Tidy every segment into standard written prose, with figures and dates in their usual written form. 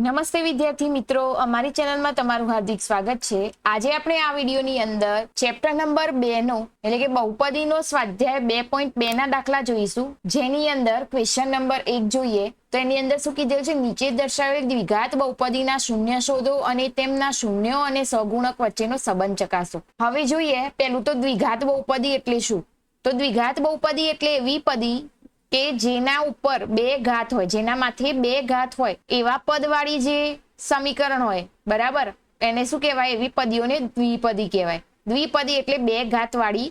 નમસ્તે વિદ્યાર્થી મિત્રો, અમારી ચેનલમાં તમારું હાર્દિક સ્વાગત છે। આજે આપણે આ વિડીયોની અંદર ચેપ્ટર નંબર 2 નો એટલે કે બહુપદીનો સ્વાધ્યાય 2.2 ના દાખલા જોઈશું, જેની અંદર ક્વેશ્ચન નંબર 1 જોઈએ તો એની અંદર શું કીધેલું છે, નીચે દર્શાવેલ દ્વિઘાત બહુપદીના શૂન્ય શોધો અને તેમના શૂન્યો અને સહગુણક વચ્ચેનો સંબંધ ચકાસો। હવે જોઈએ પેલું તો દ્વિઘાત બહુપદી એટલે શું? તો દ્વિઘાત બહુપદી એટલે એવી પદી કે જેના ઉપર બે ઘાત હોય, જેનામાંથી બે ઘાત હોય એવા પદવાળી જે સમીકરણ હોય, બરાબર, એને શું કહેવાય? એવી પદીઓને દ્વિપદી કહેવાય। દ્વિપદી એટલે બે ઘાત વાળી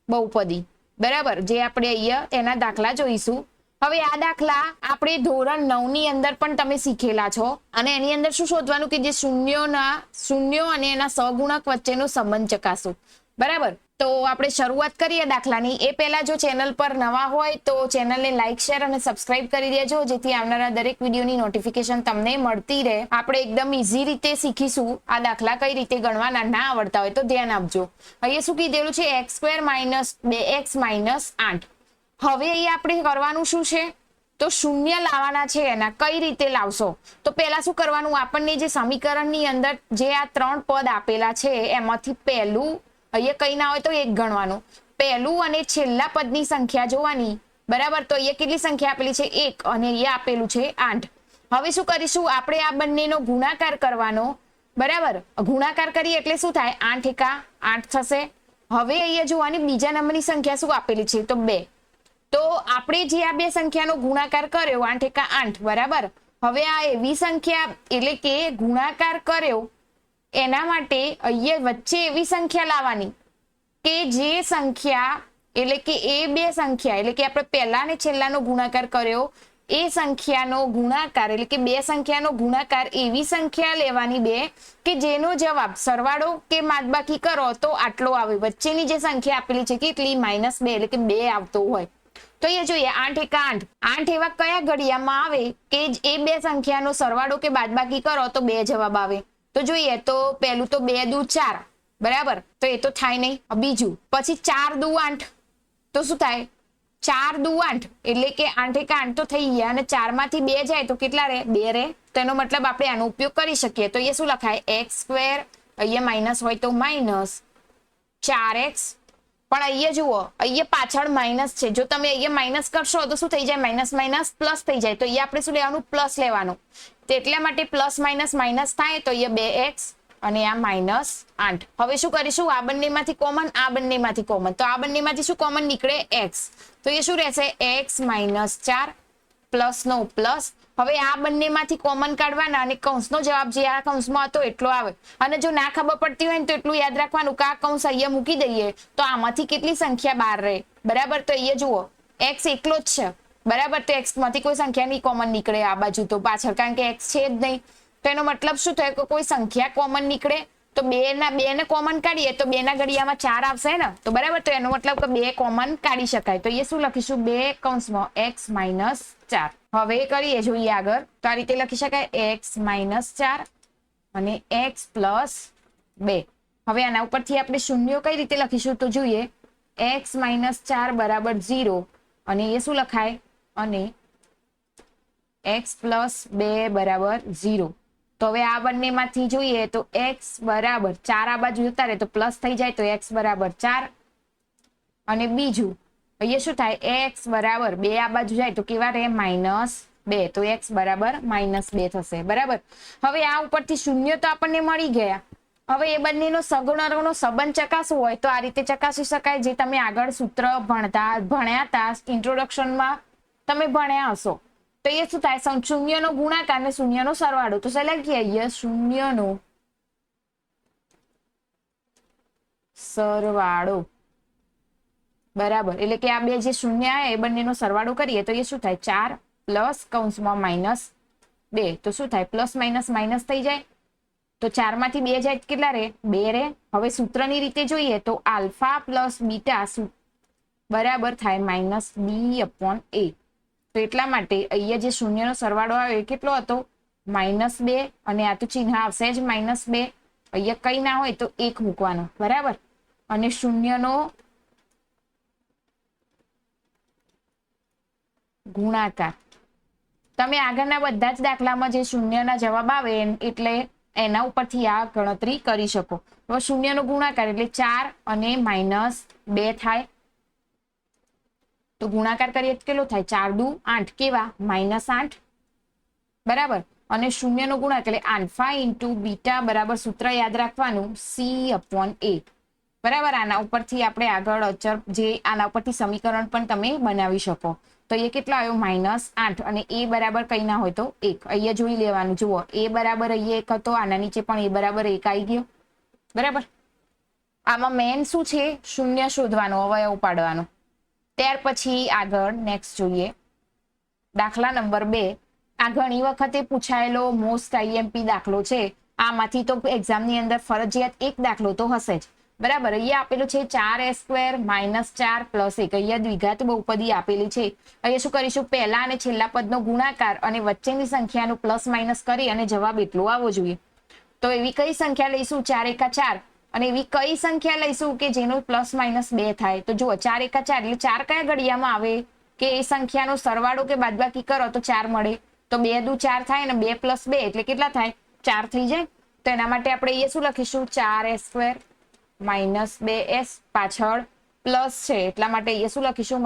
બહુપદી, બરાબર, જે આપણે અહીંયા એના દાખલા જોઈશું। હવે આ દાખલા આપણે ધોરણ 9 ની અંદર પણ તમે શીખેલા છો અને એની અંદર શું શોધવાનું કે જે શૂન્યો અને એના સહગુણક વચ્ચેનો સંબંધ ચકાસો, બરાબર। તો આપણે શરૂઆત કરીએ દાખલાની એ પહેલા જો ચેનલ પર નવા હોય તો ચેનલને લાઇક, શેર અને સબસ્ક્રાઇબ કરી દેજો, જેથી આવનારા દરેક વિડીયોની નોટિફિકેશન તમને મળતી રહે। આપણે એકદમ ઈઝી રીતે શીખીશું આ દાખલા, કઈ રીતે ગણવાના, ના આવડતા હોય તો ધ્યાન આપજો। અહીંયા શું કીધેલું છે? x² - 2x - 8। હવે અહીંયા આપણે કરવાનું શું છે? તો શૂન્ય લાવવાના છે। એના કઈ રીતે લાવશો? તો પહેલા શું કરવાનું, આપણને જે સમીકરણની અંદર જે આ ત્રણ પદ આપેલા છે એમાંથી પહેલું, અહીંયા કઈ ના હોય તો એક ગણવાનું, પહેલું અને છેલ્લા પદની સંખ્યા જોવાની, બરાબર। તો અહીંયા કેટલી સંખ્યા આપેલી છે? 1 અને અહીંયા આપેલું છે 8। હવે શું કરીશું? આપણે આ બંનેનો ગુણાકાર કરવાનો, બરાબર। ગુણાકાર કરીએ એટલે શું થાય? 8 × 8 થશે। હવે અહીંયા જોવાની બીજા નંબરની સંખ્યા શું આપેલી છે? તો 2। તો આપણે જે આ બે સંખ્યાનો ગુણાકાર કર્યો 8 × 8, બરાબર। હવે આ એવી સંખ્યા એટલે કે ગુણાકાર કર્યો એના માટે અહીંયા વચ્ચે એવી સંખ્યા લાવવાની કે જે સંખ્યા એટલે કે એ બે સંખ્યા એટલે કે આપણે પહેલા અને છેલ્લાનો ગુણાકાર કર્યો એ સંખ્યાનો ગુણાકાર એટલે કે બે સંખ્યાનો ગુણાકાર એવી સંખ્યા લેવાની બે કે જેનો જવાબ સરવાળો કે બાદબાકી કરો તો આટલો આવે। વચ્ચેની જે સંખ્યા આપેલી છે કેટલી? -2 એટલે કે 2 આવતો હોય। તો એ જોઈએ 8 × 8, 8 એવા કયા ઘડિયામાં આવે કે એ બે સંખ્યાનો સરવાળો કે બાદબાકી કરો તો 2 જવાબ આવે। તો જોઈએ તો પહેલું તો 2 દુ 4, બરાબર, તો એ તો થાય નહીં। બીજું પછી 4 દુ 8, તો શું થાય? 4 દુ 8 એટલે કે 8 × 8 તો થઈ ગયા અને 4 માંથી 2 જાય તો કેટલા રહે? 2 રહે। તો એનો મતલબ આપણે આનો ઉપયોગ કરી શકીએ। તો એ શું લખાય? x², અહીંયા માઇનસ હોય તો -4x, પણ અહીંયા જુઓ અહીંયા પાછળ માઇનસ છે, જો તમે અહીંયા માઇનસ કરશો તો શું થઈ જાય? માઇનસ માઇનસ પ્લસ થઈ જાય। તો અહીંયા આપણે શું લેવાનું? પ્લસ લેવાનું। તો એટલા માટે પ્લસ માઇનસ માઇનસ થાય તો અહીંયા 2x અને આ -8। હવે શું કરીશું? આ બંનેમાંથી કોમન, આ બંનેમાંથી કોમન, તો આ બંનેમાંથી શું કોમન નીકળે? x। તો એ શું રહેશે? x - 4 પ્લસ નો પ્લસ। હવે આ બંનેમાંથી કોમન કાઢવાના અને કૌંસનો જવાબ જે આ કૌંસમાં હતો એટલો આવે। અને જો ના ખબર પડતી હોય ને તો એટલું યાદ રાખવાનું કે આ કૌંસ અહીંયા મૂકી દઈએ તો આમાંથી કેટલી સંખ્યા બહાર રહે, બરાબર। તો અહીંયા જુઓ x એકલો જ છે, બરાબર, તો x માંથી કોઈ સંખ્યા નહીં કોમન નીકળે આ બાજુ તો પાછળ, કારણ કે x છે જ નહીં। તો એનો મતલબ શું થાય કે કોઈ સંખ્યા કોમન નીકળે તો 2 ને કોમન કાઢીએ તો 2 ના ઘડિયામાં 4 આવશે ને, તો બરાબર, તો એનો મતલબ કે 2 કોમન કાઢી શકાય। તો એ શું લખીશું? 2 કૌંસમાં x - 4। હવે કરીએ, જોઈએ આગળ, તો આ રીતે લખી શકાય x - 4 અને x + 2। હવે આના ઉપરથી આપણે શૂન્યો કઈ રીતે લખીશું? તો જોઈએ x - 4 = 0 અને એ શું લખાય? અને x + 2 = 0। તો હવે આ બંનેમાંથી જોઈએ તો x બરાબર 4 આ બાજુ જતા રહે તો પ્લસ થઈ જાય, તો x બરાબર 4 અને બીજું અહીંયા શું થાય? x બરાબર 2 આ બાજુ જાય તો કેવા રહે? -2, તો x બરાબર -2 થશે, બરાબર। હવે આ ઉપરથી શૂન્ય તો આપણને મળી ગયા। હવે એ બંનેનો સહગુણકનો સંબંધ ચકાસવો હોય તો આ રીતે ચકાસી શકાય, જે તમે આગળ સૂત્ર ભણ્યા હતા, ઇન્ટ્રોડક્શનમાં તમે ભણ્યા હશો। તો એ શું થાય? શૂન્યનો ગુણાકાર અને શૂન્યનો સરવાળો। તો લખીએ અહીંયા શૂન્યનો સરવાળો, બરાબર, એટલે કે આ બે જે શૂન્ય આવે એ બંનેનો સરવાળો કરીએ તો એ શું થાય? 4 પ્લસ કૌંસમાં -2, તો શું થાય? પ્લસ માઇનસ માઇનસ થઈ જાય, તો 4 માંથી 2 જાય કેટલા રહે? 2 રહે। હવે સૂત્રની રીતે જોઈએ તો આલ્ફા પ્લસ બીટા બરાબર થાય -b/a। તો એટલા માટે અહીંયા જે શૂન્યનો સરવાળો આવે એ કેટલો હતો? -2, અને આ તો ચિહ્ન આવશે જ -2, અહીંયા કઈ ના હોય તો 1 મૂકવાનો, બરાબર। અને શૂન્યનો ગુણાકાર તમે આગળના બધા જ દાખલામાં જે શૂન્યના જવાબ આવે એટલે એના ઉપરથી આ ગણતરી કરી શકો. હવે શૂન્યનો ગુણાકાર એટલે 4 અને -2 થાય. તો ગુણાકાર કરીએ તો કેટલો થાય? 4 દુ 8 કેવા? -8 બરાબર. અને શૂન્યનો ગુણાકાર એટલે આલ્ફા ઇન્ટુ બીટા બરાબર સૂત્ર યાદ રાખવાનું C/A બરાબર. આના ઉપરથી આપણે આગળ અચર જે આના ઉપરથી સમીકરણ પણ તમે બનાવી શકો. તો એ કેટલો આવ્યો? -8 અને a બરાબર કઈ ના હોય તો 1. અહીંયા જોઈ લેવાનું. જુઓ a બરાબર અહીંયા 1 હતો, આના નીચે પણ a બરાબર 1 આવી ગયો બરાબર. આમાં મેન શું છે? શૂન્ય શોધવાનો, અવયવ પાડવાનો. ત્યાર પછી આગળ નેક્સ્ટ જોઈએ દાખલા નંબર 2. આ ઘણી વખતે પૂછાયેલો મોસ્ટ આઈએમપી દાખલો છે. આમાંથી તો એક્ઝામની અંદર ફરજિયાત એક દાખલો તો હશે જ બરાબર. અહીંયા આપેલું છે 4s² - 4 + 1. અહીંયા દ્વિઘાત બહુપદી આપેલી છે. અહીંયા શું કરીશું? પહેલા અને છેલ્લા પદનો ગુણાકાર અને વચ્ચેની સંખ્યાનું પ્લસ માઇનસ કરી અને જવાબ એટલો આવવો જોઈએ. તો એવી કઈ સંખ્યા લઈશું? 4 × 4. અને એવી કઈ સંખ્યા લઈશું કે જેનું પ્લસ માઇનસ 2 થાય? તો જુઓ 4 × 4 એટલે 4 કયા ઘડિયામાં આવે કે એ સંખ્યાનો સરવાળો કે બાદબાકી કરો તો 4 મળે. તો 2 દુ 4 થાય અને 2 + 2 એટલે કેટલા થાય? 4 થઈ જાય. તો એના માટે આપણે અહીંયા શું લખીશું? 4s² - 2s પાછળ પ્લસ છે એટલા માટે અહીંયા શું લખીશું?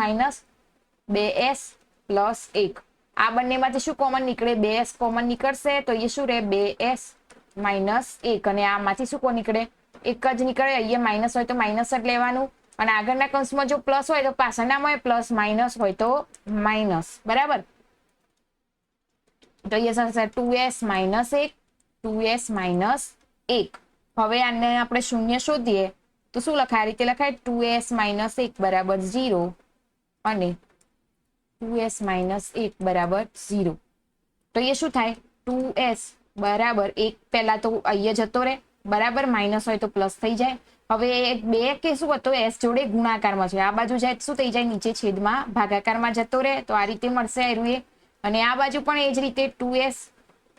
-2s + 1. આ બંનેમાંથી શું કોમન નીકળે? 2s કોમન નીકળશે તો અહીંયા શું રહે? 2s - 1. અને આમાંથી શું કોણ નીકળે? 1 જ નીકળે. અહીંયા માઇનસ હોય તો માઇનસ જ લેવાનું. અને આગળના કૌંસમાં જો પ્લસ હોય તો પાછળનામાં પ્લસ, માઇનસ હોય તો માઇનસ બરાબર. તો અહીંયા થશે 2s - 1 2s - 1. હવે આને આપણે શૂન્ય શોધીએ તો શું લખાય? આ રીતે લખાય 2s - 1 બરાબર 0 અને 2s - 1 બરાબર 0. તો એ શું થાય? 2s બરાબર 1 પહેલા તો અહીંયા જતો રહે બરાબર. માઇનસ હોય તો પ્લસ થઈ જાય. હવે 2 કે શું હતો? s જોડે ગુણાકારમાં છે. આ બાજુ જાય શું થઈ જાય? નીચે છેદમાં ભાગાકારમાં જતો રહે. તો આ રીતે મળશે એરું. અને આ બાજુ પણ એ જ રીતે 2s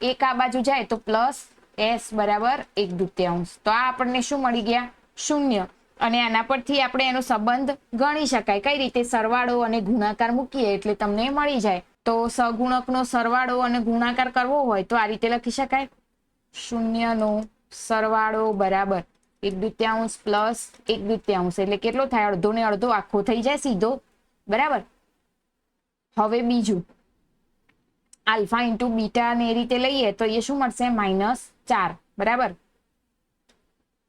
1 આ બાજુ જાય તો પ્લસ s બરાબર 1/2. તો આ આપણને શું મળી ગયા? શૂન્ય. અને આના પરથી આપણે એનો સંબંધ ગણી શકાય. કઈ રીતે? સરવાળો અને ગુણાકાર મૂકીએ એટલે તમને મળી જાય. તો સહગુણકનો સરવાળો અને ગુણાકાર કરવો હોય તો આ રીતે લખી શકાય. શૂન્યનો સરવાળો બરાબર 1/2 પ્લસ 1/2 એટલે કેટલો થાય? અડધો ને અડધો આખો થઈ જાય સીધો બરાબર. હવે બીજું આલ્ફા ઇન્ટુ બીટા ને એ રીતે લઈએ તો એ શું મળશે? -4 બરાબર.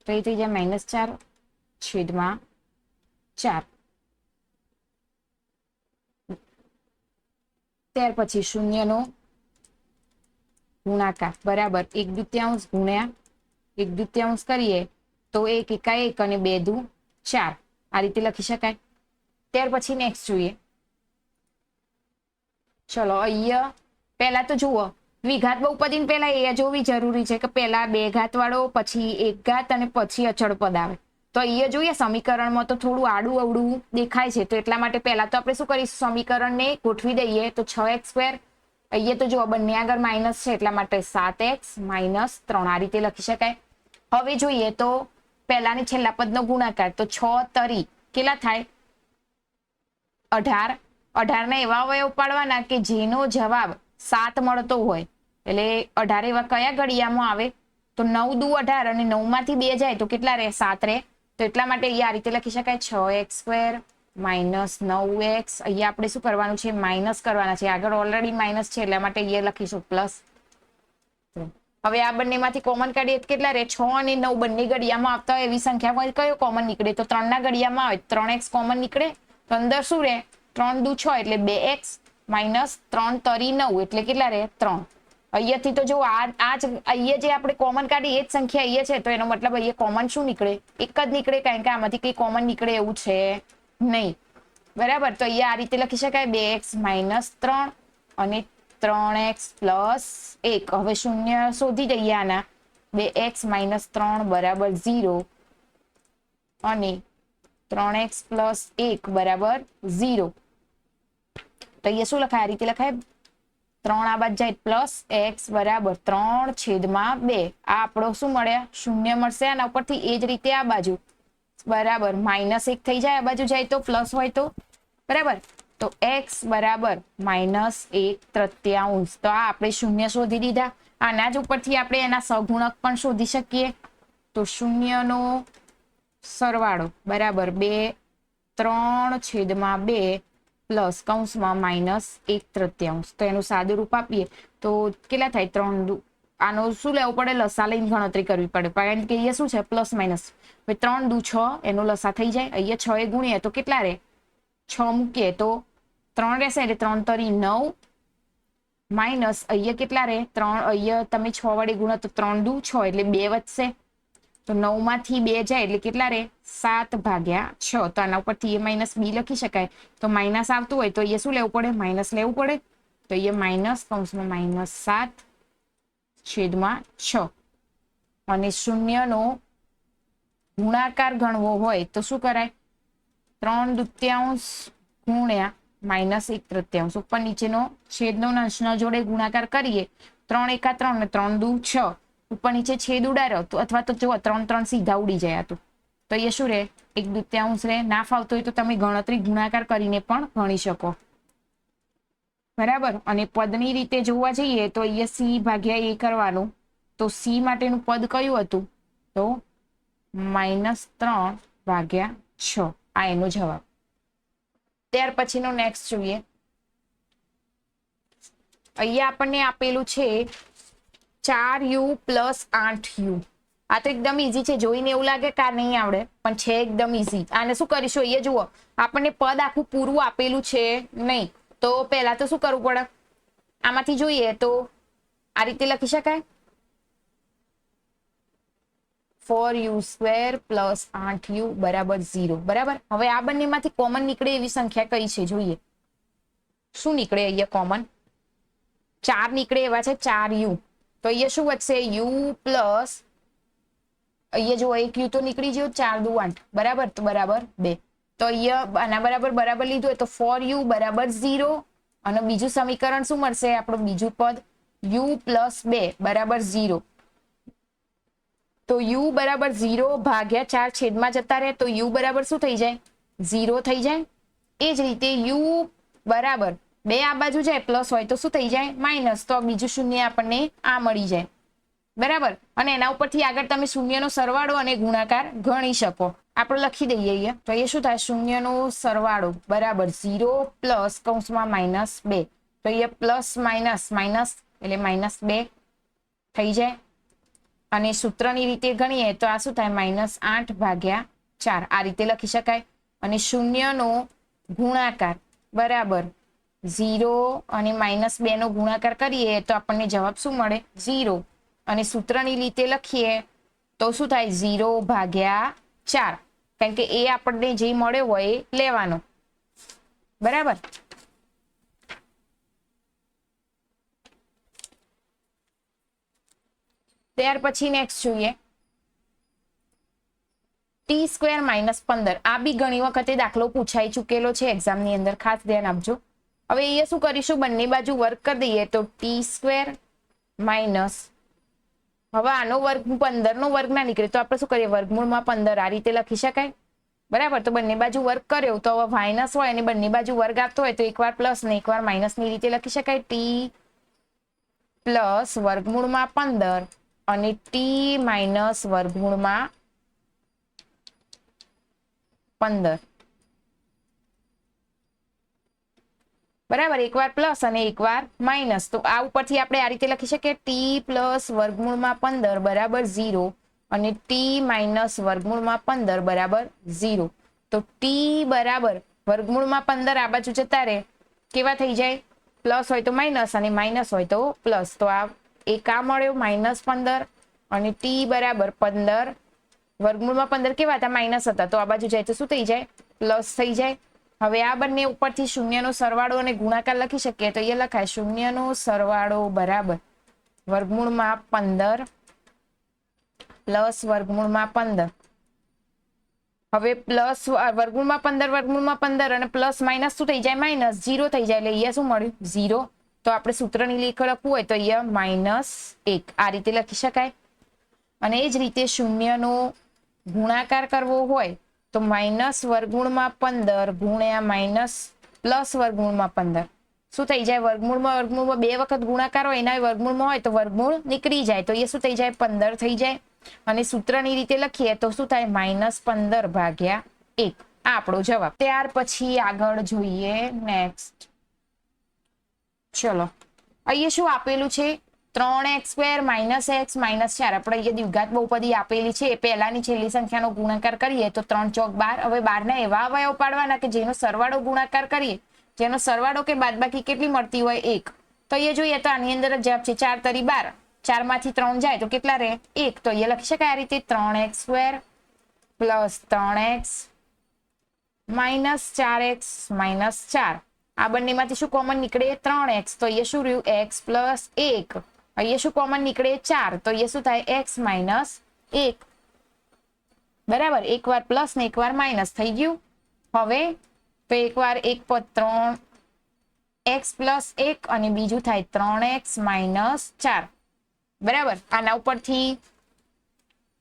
તો એ થઈ જાય -4/4. ત્યાર પછી શૂન્યનો ગુણાકાર બરાબર 1/2 ગુણ્યા 1/2 કરીએ તો 1 × 1 અને 2 દુ 4 આ રીતે લખી શકાય. ત્યાર પછી નેક્સ્ટ જોઈએ. ચલો અહીંયા પહેલા તો જુઓ દ્વિઘાત બહુપદી પહેલા એ જોવી જરૂરી છે કે પહેલા 2 ઘાત વાળો, પછી 1 ઘાત અને પછી અચળ પદ આવે. તો અહીંયા જોઈએ સમીકરણમાં તો થોડું આડું અવડું દેખાય છે. તો એટલા માટે પહેલા તો આપણે શું કરીશું? સમીકરણને ગોઠવી દઈએ. તો 6x². અહીંયા તો જુઓ બંને આગળ માઇનસ છે એટલા માટે 7x - 3 આ રીતે લખી શકાય. હવે જોઈએ તો પહેલા ને છેલ્લા પદનો ગુણાકાર તો 6 તરી કેટલા થાય? 18. 18 ને એવા અવયવ પાડવાના કે જેનો જવાબ 7 મળતો હોય. એટલે 18 એવા કયા ઘડિયામાં આવે? તો 9 દુ 18 અને 9 માંથી 2 જાય તો કેટલા રહે? 7 રહે. તો એટલા માટે અહીંયા આ રીતે લખી શકાય 6x² - 9x. અહીંયા આપણે શું કરવાનું છે? માઇનસ કરવાના છે. આગળ ઓલરેડી માઇનસ છે એટલા માટે અહીંયા લખીશું પ્લસ. હવે આ બંનેમાંથી કોમન કાઢીએ કેટલા રહે? 6 અને 9 બંને ઘડિયામાં આવતા હોય એવી સંખ્યામાં કયો કોમન નીકળે? તો 3 ના ઘડિયામાં આવે 3x કોમન નીકળે. તો અંદર શું રહે? 3 દુ 6 એટલે 2x - 3 તરી 9 એટલે કેટલા રહે? 3. અહીંયાથી તો જો આ જ અહીંયા જે આપણે કોમન કાઢી એ જ સંખ્યા અહીંયા છે. તો એનો મતલબ અહીંયા કોમન શું નીકળે? એક જ નીકળે, કારણ કે આમાંથી કઈ કોમન નીકળે એવું છે નહીં બરાબર. તો અહીંયા આ રીતે લખી શકાય 2x - 3 અને 3x + 1. હવે શૂન્ય શોધી દઈએ આના. 2x - 3 બરાબર 0 અને 3x + 1 બરાબર 0. તો અહીંયા શું લખાય? આ રીતે લખાય 3 આ બાજુ જાય પ્લસ x બરાબર 3/2. આ આપણો શું મળ્યા? શૂન્ય મળશે. આના ઉપરથી એ જ રીતે આ બાજુ બરાબર -1 થઈ જાય. આ બાજુ જાય તો પ્લસ હોય તો બરાબર. તો x બરાબર -1/3. તો આ આપણે શૂન્ય શોધી દીધા. આના જ ઉપરથી આપણે એના સહગુણક પણ શોધી શકીએ. તો શૂન્યનો સરવાળો બરાબર 3/2 પ્લસ કૌંસમાં -1/3. તો એનું સાદું રૂપ આપીએ તો કેટલા થાય? 3 આનો શું લેવું પડે? લસા લઈને ગણતરી કરવી પડે, કારણ કે અહીંયા શું છે? Plus minus. 3 દુ 6 એનો લસા થઈ જાય. અહીંયા 6 એ ગુણીએ તો કેટલા રહે? 6 મૂકીએ તો 3 રહેશે, એટલે 3 તરી 9 માઇનસ અહીંયા કેટલા રહે? 3 અહીંયા તમે 6 વડે ગુણો તો 3 દુ 6 એટલે 2 વધશે. તો 9 માંથી 2 જાય એટલે કેટલા રહે? 7/6. તો આના ઉપરથી એ માઇનસ બી લખી શકાય. તો માઇનસ આવતું હોય તો અહીંયા શું લેવું પડે? માઇનસ લેવું પડે. તો અહીંયા માઇનસ કૌંસમાં -7/6. અને શૂન્યનો ગુણાકાર ગણવો હોય તો શું કરાય? 3/2 ગુણ્યા -1/3. ઉપર નીચેનો છેદનો અંશનો જોડે ગુણાકાર કરીએ. 3 એકા 3 ને 3 દુ 6. ઉપર નીચે છેદ ઉડાડ્યો તો અથવા તો જો 3 સીધા ઉડી જાય તો એ શું રહે? 1/2 રહે. ના ફાવતો હોય તો તમે ગણતરી ગુણાકાર કરીને પણ ગણી શકો. બરાબર. અને પદની રીતે જોવા જઈએ તો અહીંયા c/a કરવાનું. તો c માટેનું પદ કયું હતું? તો -3/6. આ એનો જવાબ. ત્યાર પછીનો નેક્સ્ટ જોઈએ. અહીંયા આપણને આપેલું છે 4u + 8u. આ તો એકદમ ઈઝી છે. જોઈને એવું લાગે કે આ નહીં આવડે, પણ છે એકદમ ઈઝી. આને શું કરીશું? અહીંયા જુઓ, આપણને પદ આખું પૂરું આપેલું છે નહીં. તો પહેલા તો શું કરવું પડે? આમાંથી જોઈએ તો આ રીતે લખી શકાય, 4u² + 8u = 0. બરાબર. હવે આ બંનેમાંથી કોમન નીકળે એવી સંખ્યા કઈ છે? જોઈએ શું નીકળે. અહીંયા કોમન 4 નીકળે એવા છે. 4u. તો અહીંયા શું વધશે? u પ્લસ અહીંયા જો એક u તો નીકળી ગયો. 4 દુ 8. બરાબર. તો બરાબર 2. તો અહીંયા આના બરાબર લીધું હોય તો 4u = 0. અને બીજું સમીકરણ શું મળશે? આપણું બીજું પદ u + 2 = 0. તો u = 0 ભાગ્યા 4 છેદમાં જતા રહે. તો u બરાબર શું થઈ જાય? 0 થઈ જાય. એ જ રીતે u બરાબર 2 આ બાજુ જાય પ્લસ હોય તો શું થઈ જાય? માઇનસ. તો બીજું શૂન્ય આપણને આ મળી જાય. બરાબર. અને એના ઉપરથી આગળ તમે શૂન્યનો સરવાળો અને ગુણાકાર ગણી શકો. આપણે લખી દઈએ અહીંયા. તો એ શું થાય? શૂન્યનો સરવાળો બરાબર 0 પ્લસ કૌંસમાં -2. તો અહીંયા પ્લસ માઇનસ એટલે -2 થઈ જાય. અને સૂત્રની રીતે ગણીએ તો આ શું થાય? -8/4. આ રીતે લખી શકાય. અને શૂન્યનો ગુણાકાર બરાબર 0 અને -2 નો ગુણાકાર કરીએ તો આપણને જવાબ શું મળે? 0. અને સૂત્રની રીતે લખીએ તો શું થાય? 0/4. કારણ કે એ આપણને જે મળ્યો હોય એ લેવાનો. બરાબર. ત્યાર પછી નેક્સ્ટ જોઈએ t² - 15. આ બી ઘણી વખતે દાખલો પૂછાઈ ચૂકેલો છે એક્ઝામની અંદર, ખાસ ધ્યાન આપજો. હવે અહીંયા શું કરીશું? બંને બાજુ વર્ગ કરી દઈએ તો t² માઇનસ, હવે આનો વર્ગ 15 નો વર્ગ ના નીકળે તો આપણે શું કરીએ? વર્ગમૂળમાં 15 આ રીતે લખી શકાય. બરાબર. તો બંને બાજુ વર્ગ કર્યો તો હવે માઇનસ હોય અને બંને બાજુ વર્ગ આપતો હોય તો એકવાર પ્લસ ને એકવાર માઇનસ ની રીતે લખી શકાય. t પ્લસ વર્ગમૂળમાં 15 અને t માઇનસ વર્ગમૂળમાં 15. બરાબર. એકવાર પ્લસ અને એકવાર માઇનસ. તો આ ઉપરથી આપણે આ રીતે લખી શકીએ t પ્લસ વર્ગમૂળમાં 15 બરાબર 0 અને t માઇનસ વર્ગમૂળમાં 15 બરાબર 0. તો t બરાબર વર્ગમૂળમાં 15 આ બાજુ જતા રહે, કેવા થઈ જાય? પ્લસ હોય તો માઇનસ અને માઇનસ હોય તો પ્લસ. તો આ એક આ મળ્યો -15 અને t બરાબર 15 વર્ગમૂળમાં 15 કેવા હતા? માઇનસ હતા. તો આ બાજુ જાય તો શું થઈ જાય? પ્લસ થઈ જાય. હવે આ બંને ઉપરથી શૂન્યનો સરવાળો અને ગુણાકાર લખી શકીએ તો એ લખાય શૂન્યનો સરવાળો બરાબર વર્ગમૂળમાં 15 પ્લસ વર્ગમૂળમાં 15. હવે પ્લસ વર્ગમૂળમાં 15 અને પ્લસ માઇનસ શું થઈ જાય? માઇનસ. 0 થઈ જાય એટલે અહીંયા શું મળ્યું? 0. તો આપણે સૂત્રની લેખ લખવું હોય તો અહીંયા -1 આ રીતે લખી શકાય. અને એ જ રીતે શૂન્યનો ગુણાકાર કરવો હોય તો માઇનસ વર્ગમૂળમાં 15 ગુણ્યા માઇનસ પ્લસ વર્ગમૂળમાં 15 શું થઈ જાય? વર્ગમૂળમાં 2 વખત ગુણાકાર હોય એના વર્ગમૂળમાં હોય તો વર્ગમૂળ નીકળી જાય તો એ શું થઈ જાય? 15 થઈ જાય. અને સૂત્રની રીતે લખીએ તો શું થાય? -15 ભાગ્યા 1 આ આપણો જવાબ. ત્યાર પછી આગળ જોઈએ નેક્સ્ટ. ચલો અહીંયા શું આપેલું છે? 3x² - x - 4 આપણે અહીંયા દ્વિઘાત બહુપદી આપેલી છે. પહેલાની છેલ્લી સંખ્યાનો ગુણાકાર કરીએ તો 3 ચોક 12. હવે 12 ના એવા અવયવ પાડવાના કે જેનો સરવાળો ગુણાકાર કરીએ, જેનો સરવાળો કે બાદબાકી કેટલી મળતી હોય? 1. તો અહીંયા જોઈએ તો આની અંદર જવાબ છે 4 તરી 12. 4 માંથી 3 જાય તો કેટલા રહે? 1. તો અહીંયા લખી શકાય આ રીતે 3x² + 3x - 4x - 4. આ બંનેમાંથી શું કોમન નીકળે? 3x. તો અહીંયા શું રહ્યું? x + 1. અહીંયા શું કોમન નીકળે? 4. તો અહીંયા શું થાય? x - 1. બરાબર, એક વાર પ્લસ ને એક વાર માઇનસ થઈ ગયું. હવે તો એક વાર 1 પર 3x + 1 અને બીજું થાય 3x - 4. બરાબર, આના ઉપરથી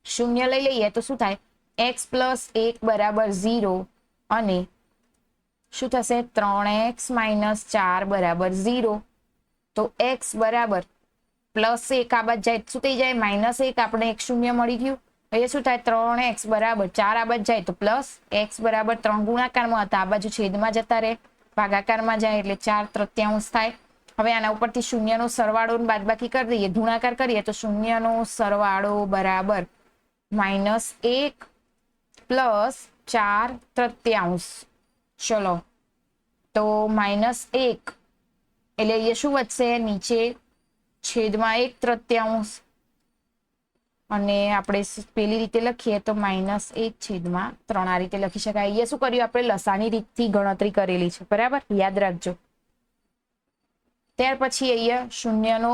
શૂન્ય લઈ લઈએ તો શું થાય? x + 1 = 0 અને શું થશે? 3x - 4 = 0. તો x બરાબર +1 આ બાજુ જાય શું થઈ જાય? -1. આપણે એક શૂન્ય મળી ગયું. અહીંયા શું થાય? 3x = 4 આ બાજુ જાય તો પ્લસ x બરાબર 3 ગુણાકારમાં હતા, આ બાજુ છેદમાં જતા રહે, ભાગાકારમાં જાય એટલે 4/3 થાય. હવે આના ઉપરથી શૂન્યનો સરવાળો બાદબાકી કરી દઈએ, ગુણાકાર કરીએ તો શૂન્યનો સરવાળો બરાબર -1 + 4/3. ચલો તો -1 એટલે અહીંયા શું વધશે? નીચે છેદમાં 1/3 અને આપણે પેલી રીતે લખીએ તો -1/3 આ રીતે લખી શકાય. અહીંયા શું કર્યું? આપણે લસાની રીતથી ગણતરી કરેલી છે. બરાબર, યાદ રાખજો. ત્યાર પછી અહીંયા શૂન્યનો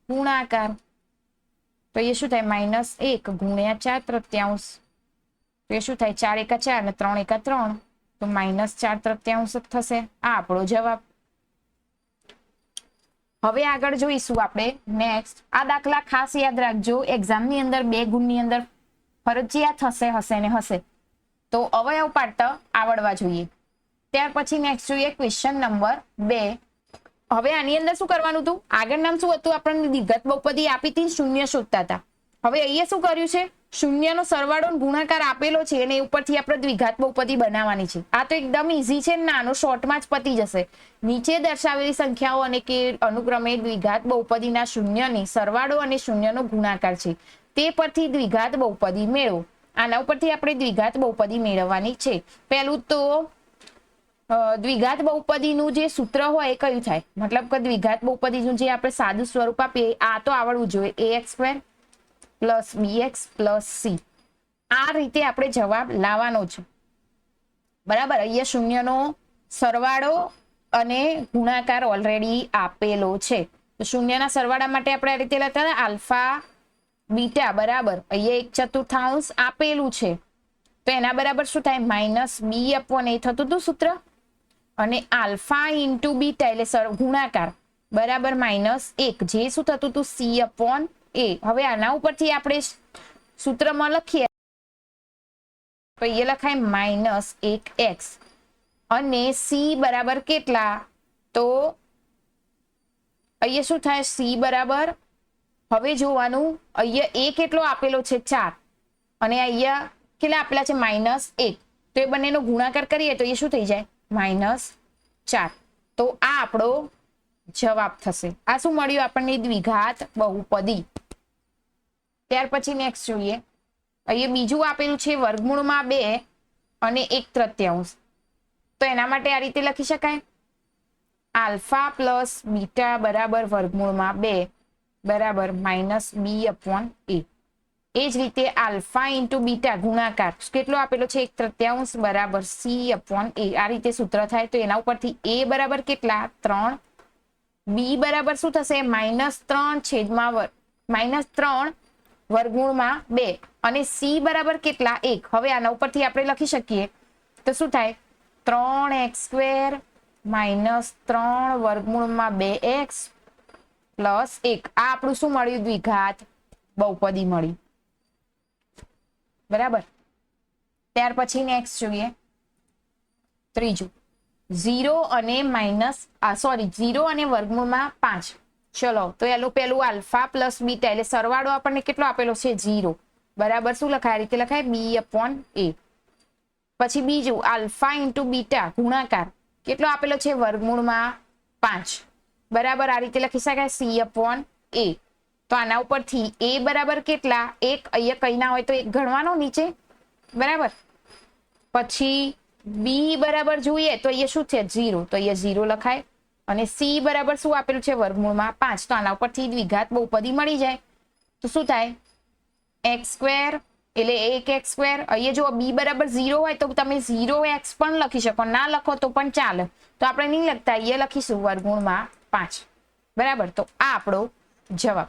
ગુણાકાર તો અહીંયા શું થાય? -1 ગુણ્યા 4/3. તો એ શું થાય? 4 × 4 અને 3 × 3 તો -4/3 જ થશે. આ આપણો જવાબ. હવે આગળ જોઈશું આપણે નેક્સ્ટ. આ દાખલા ખાસ યાદ રાખજો, એક્ઝામની અંદર 2 ગુણની અંદર ફરજિયાત હશે ને હશે. તો અવયવ પાડતા આવડવા જોઈએ. ત્યાર પછી નેક્સ્ટ જોઈએ ક્વેશ્ચન નંબર 2. હવે આની અંદર શું કરવાનું હતું? આગળ નામ શું હતું? આપણને દ્વિઘાત બહુપદી આપી હતી, શૂન્ય શોધતા હતા. હવે અહીંયા શું કર્યું છે? શૂન્યનો સરવાળો ગુણાકાર આપેલો છે અને ઉપરથી આપણે દ્વિઘાત બહુપદી બનાવવાની છે. આ તો એકદમ ઈઝી છે, નાનો શોર્ટમાં જ પતી જશે. નીચે દર્શાવેલી સંખ્યાઓ અને કે અનુક્રમે દ્વિઘાત બહુપદીના શૂન્યની સરવાળો અને શૂન્યનો ગુણાકાર છે, તે પરથી દ્વિઘાત બહુપદી મેળવો. આના ઉપરથી આપણે દ્વિઘાત બહુપદી મેળવવાની છે. પહેલું તો દ્વિઘાત બહુપદીનું જે સૂત્ર હોય એ કયું થાય? મતલબ કે દ્વિઘાત બહુપદીનું જે આપણે સાદું સ્વરૂપ આપીએ આ તો આવડવું જોઈએ. ax² + bx + c. આ રીતે આપણે જવાબ લાવવાનો છે. બરાબર, અહીંયા શૂન્યનો સરવાળો અને ગુણાકાર ઓલરેડી આપેલો છે. તો શૂન્યના સરવાળા માટે આપણે આ રીતે લખતા હતા આલ્ફા બીટા બરાબર અહીંયા 1/4 આપેલું છે. તો એના બરાબર શું થાય? -b/a થતું હતું સૂત્ર. અને આલ્ફા × બીટા એટલે ગુણાકાર બરાબર -1 જે શું થતું હતું? c/a. હવે આના ઉપરથી આપણે સૂત્રમાં લખીએ તો એ લખાય -1x અને c બરાબર કેટલા? તો અહીંયા શું થાય? c બરાબર હવે જોવાનું અહીંયા a કેટલો આપેલો છે? 4 અને અહીંયા કેટલા આપેલા છે? -1. તો એ બંનેનો ગુણાકાર કરીએ તો એ શું થઈ જાય? -4. તો આ આપણો જવાબ થશે. આ શું મળ્યું આપણને? દ્વિઘાત બહુપદી. ત્યાર પછી નેક્સ્ટ જોઈએ. અહીંયા બીજું આપેલું છે વર્ગમૂળમાં 2 અને 1/3. તો એના માટે આ રીતે લખી શકાય આલ્ફા + બીટા બરાબર વર્ગમૂળમાં 2 બરાબર -b/a. એ જ રીતે આલ્ફા × બીટા ગુણાકાર કેટલો આપેલો છે? 1/3 બરાબર c/a. આ રીતે સૂત્ર થાય. તો એના ઉપરથી a બરાબર કેટલા? 3. b બરાબર શું થશે? -3 વર્ગમૂળમાં 2 અને c બરાબર કેટલા? 1. હવે આના ઉપરથી આપણે લખી શકીએ તો શું થાય? 3x² - 3 વર્ગમૂળમાં 2x + 1. આ આપણું શું મળ્યું? દ્વિઘાત બહુપદી મળી. બરાબર. ત્યાર પછી નેક્સ્ટ જોઈએ ત્રીજું. 0 અને -0 અને વર્ગમૂળમાં 5. ચલો તો પેલું આલ્ફા પ્લસ બીટા એટલે સરવાળો આપણને કેટલો આપેલો છે 0 બરાબર શું લખાય આ રીતે લખાય b/a. પછી બીજું આલ્ફા ઇન્ટુ બીટા ગુણાકાર કેટલો આપેલો છે વર્ગમૂળમાં 5 બરાબર આ રીતે લખી શકાય c/a. તો આના ઉપરથી a બરાબર કેટલા 1 અહીંયા કઈ ના હોય તો 1 ગણવાનો નીચે બરાબર. પછી b બરાબર જોઈએ તો અહીંયા શું છે 0 તો અહીંયા 0 લખાય અને c બરાબર શું આપેલું છે વર્ગમૂળમાં 5 તો આના ઉપરથી દ્વિઘાત બહુપદી મળી જાય તો શું થાય x² એટલે 1x². અહીંયા જો b બરાબર 0 હોય તો તમે 0x પણ લખી શકો ના લખો તો પણ ચાલે તો આપણે નહીં લખતા અહીંયા લખીશું વર્ગમૂળમાં 5 બરાબર. તો આ આપણો જવાબ.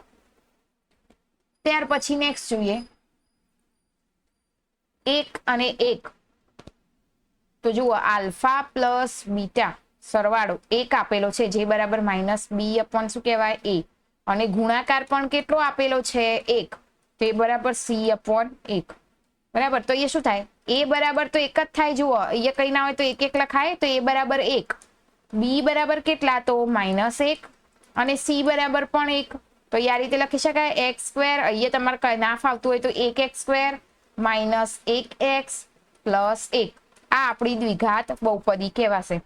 ત્યાર પછી નેક્સ્ટ જોઈએ 1 અને 1 તો જુઓ આલ્ફા પ્લસ બીટા સરવાળો 1 આપેલો છે જે બરાબર -b/ શું કહેવાય a અને ગુણાકાર પણ કેટલો આપેલો છે 1 તો એ બરાબર c/1 બરાબર. તો એ શું થાય a બરાબર તો 1 જ થાય જુઓ અહીંયા કઈ ના હોય તો 1 1 લખાય તો a બરાબર 1 b બરાબર કેટલા તો -1 અને c બરાબર પણ 1 તો આ રીતે લખી શકાય x² અહીંયા તમારે ના ફાવતું હોય તો 1x² -1x + 1 આ આપણી દ્વિઘાત બહુપદી કહેવાશે.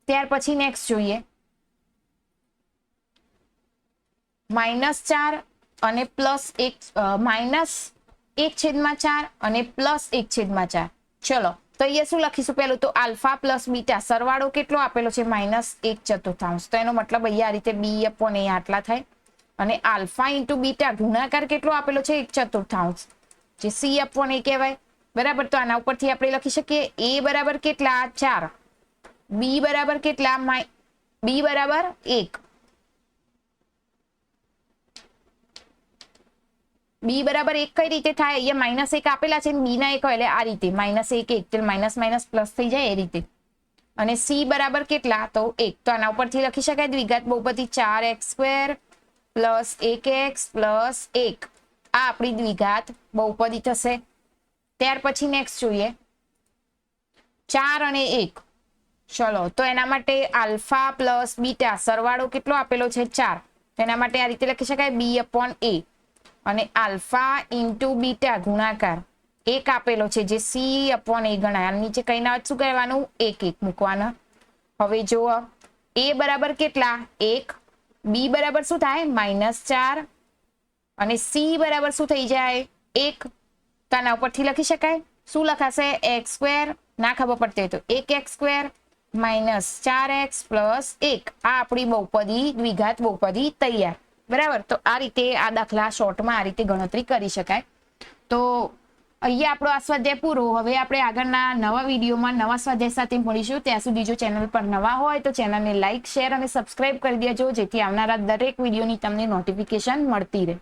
ત્યાર પછી નેક્સ્ટ જોઈએ -4 અને -1/4 અને +1/4. ચલો તો અહીંયા શું લખીશું પેલું તો આલ્ફા પ્લસ બીટા સરવાળો કેટલો આપેલો છે -1/4 તો એનો મતલબ અહીંયા આ રીતે b/a આટલા થાય અને આલ્ફા ઇન્ટુ બીટા ગુણાકાર કેટલો આપેલો છે 1/4 જે c/a કહેવાય બરાબર. તો આના ઉપરથી આપણે લખી શકીએ a બરાબર કેટલા 4 b બરાબર કેટલા b બરાબર 1 b બરાબર 1 કઈ રીતે થાય અહીંયા -1 આપેલા છે b ના 1 એટલે આ રીતે -1 એટલે માઇનસ પ્લસ થઈ જાય એ રીતે અને c બરાબર કેટલા તો 1 તો આના ઉપરથી લખી શકાય દ્વિઘાત બહુપદી 4x² + 1x + 1 આ આપણી દ્વિઘાત બહુપદી થશે. ત્યાર પછી નેક્સ્ટ જોઈએ 4 અને 1 ચલો તો એના માટે આલ્ફા પ્લસ બીટા સરવાળો કેટલો આપેલો છે 4 તેના માટે આ રીતે લખી શકાય b/a અને આલ્ફા ઇન્ટુ બીટા ગુણાકાર 1 આપેલો છે જે c/a ગણાય નીચે કઈ ના શું કરવાનું 1 1 મૂકવાના. હવે જુઓ a બરાબર કેટલા 1 b બરાબર શું થાય -4 અને c બરાબર શું થઈ જાય 1 તો આના ઉપરથી લખી શકાય શું લખાશે x² ના ખબર પડતી હોય તો 1x² -4x + 1 આ આપણી બહુપદી દ્વિઘાત બહુપદી તૈયાર બરાબર. તો આ રીતે આ દાખલા શોર્ટમાં આ રીતે ગણતરી કરી શકાય. તો અહીંયા આપણો આ સ્વાધ્યાય પૂરો. હવે આપણે આગળના નવા વિડીયોમાં નવા સ્વાધ્યાય સાથે મળીશું. ત્યાં સુધી જો ચેનલ પર નવા હોય તો ચેનલને લાઇક શેર અને સબસ્ક્રાઇબ કરી દેજો જેથી આવનારા દરેક વિડીયોની તમને નોટિફિકેશન મળતી રહે.